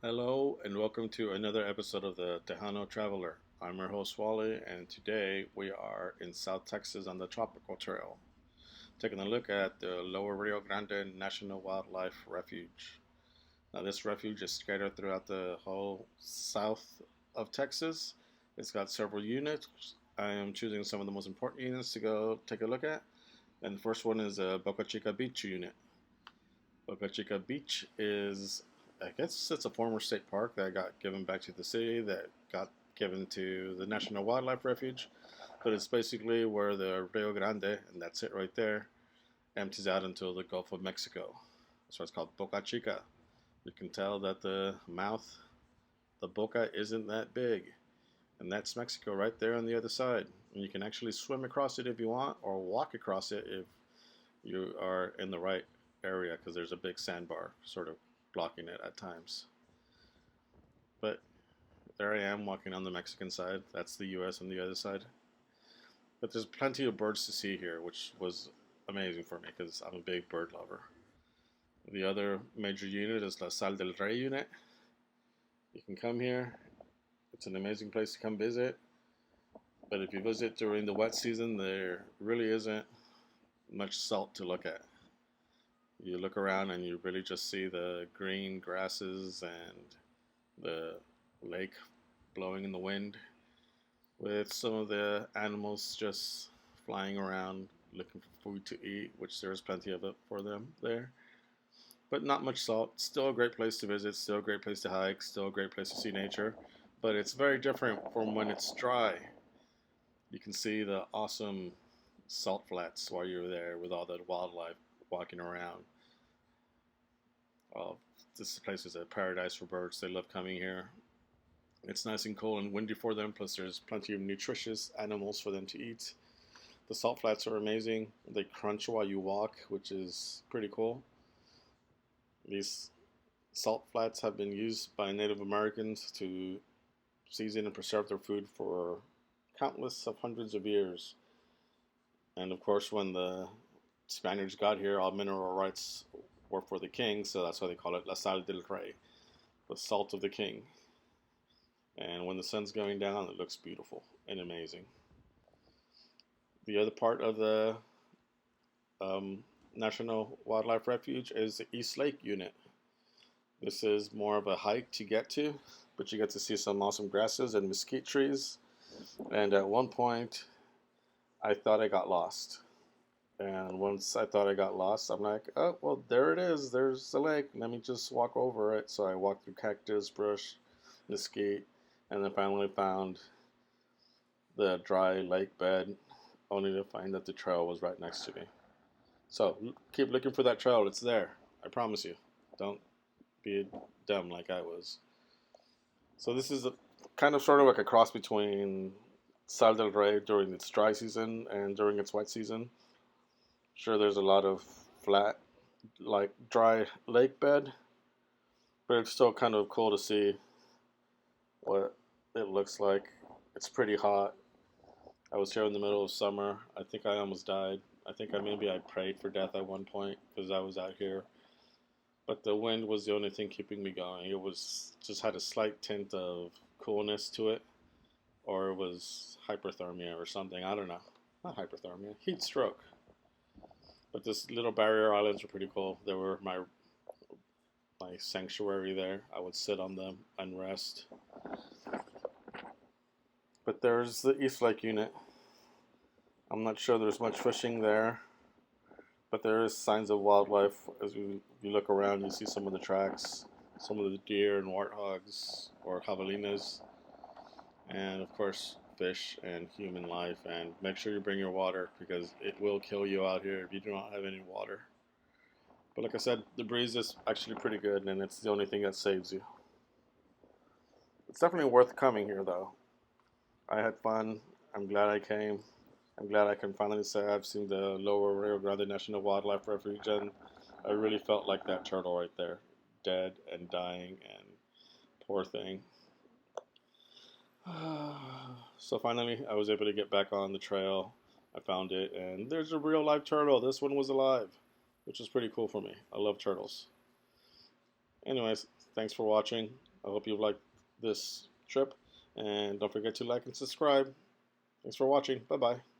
Hello and welcome to another episode of the Tejano Traveler. I'm your host Wally, and today we are in South Texas on the Tropical Trail, taking a look at the Lower Rio Grande National Wildlife Refuge. Now, this refuge is scattered throughout the whole south of Texas. It's got several units. I am choosing some of the most important units to go take a look at. And the first one is a Boca Chica Beach unit. Boca Chica Beach is, I guess it's a former state park that got given back to the city, that got given to the National Wildlife Refuge. But it's basically where the Rio Grande, and that's it right there, empties out into the Gulf of Mexico. That's why it's called Boca Chica. You can tell that the mouth, the boca, isn't that big. And that's Mexico right there on the other side. And you can actually swim across it if you want, or walk across it if you are in the right area, because there's a big sandbar sort of blocking it at times. But there I am walking on the Mexican side. That's the US on the other side. But there's plenty of birds to see here, which was amazing for me because I'm a big bird lover. The other major unit is La Sal del Rey unit. You can come here. It's an amazing place to come visit. But if you visit during the wet season, there really isn't much salt to look at. You look around and you really just see the green grasses and the lake blowing in the wind, with some of the animals just flying around looking for food to eat, which there's plenty of it for them there. But not much salt. Still a great place to visit, still a great place to hike, still a great place to see nature. But it's very different from when it's dry. You can see the awesome salt flats while you're there with all the wildlife walking around. Well, this place is a paradise for birds. They love coming here. It's nice and cool and windy for them, plus there's plenty of nutritious animals for them to eat. The salt flats are amazing. They crunch while you walk, which is pretty cool. These salt flats have been used by Native Americans to season and preserve their food for countless of hundreds of years. And of course, when the Spaniards got here, all mineral rights were for the king, so that's why they call it La Sal del Rey, the salt of the king. And when the sun's going down, it looks beautiful and amazing. The other part of the National Wildlife Refuge is the East Lake unit. This is more of a hike to get to, but you get to see some awesome grasses and mesquite trees. And at one point, I thought I got lost. And once I thought I got lost, I'm like, oh, well, there it is. There's the lake. Let me just walk over it. So I walked through cactus, brush, mesquite, and then finally found the dry lake bed, only to find that the trail was right next to me. So keep looking for that trail. It's there. I promise you. Don't be dumb like I was. So this is kind of sort of like a cross between Sal del Rey during its dry season and during its wet season. Sure, there's a lot of flat, like dry lake bed, but it's still kind of cool to see what it looks like. It's pretty hot. I was here in the middle of summer. I think I almost died. I think I prayed for death at one point because I was out here. But the wind was the only thing keeping me going. It was just had a slight tint of coolness to it, or it was hyperthermia or something. I don't know. Not hyperthermia. Heat stroke. But this little barrier islands were pretty cool. They were my sanctuary there. I would sit on them and rest. But there's the East Lake unit. I'm not sure there's much fishing there, but there is signs of wildlife. As you look around, you see some of the tracks, some of the deer and warthogs or javelinas, and of course fish and human life. And make sure you bring your water because it will kill you out here if you do not have any water. But like I said, the breeze is actually pretty good, and it's the only thing that saves you. It's definitely worth coming here though. I had fun. I'm glad I came. I'm glad I can finally say I've seen the Lower Rio Grande National Wildlife Refuge, and I really felt like that turtle right there, dead and dying, and poor thing. So finally, I was able to get back on the trail. I found it, and there's a real live turtle. This one was alive, which is pretty cool for me. I love turtles. Anyways, thanks for watching. I hope you liked this trip, and don't forget to like and subscribe. Thanks for watching. Bye bye.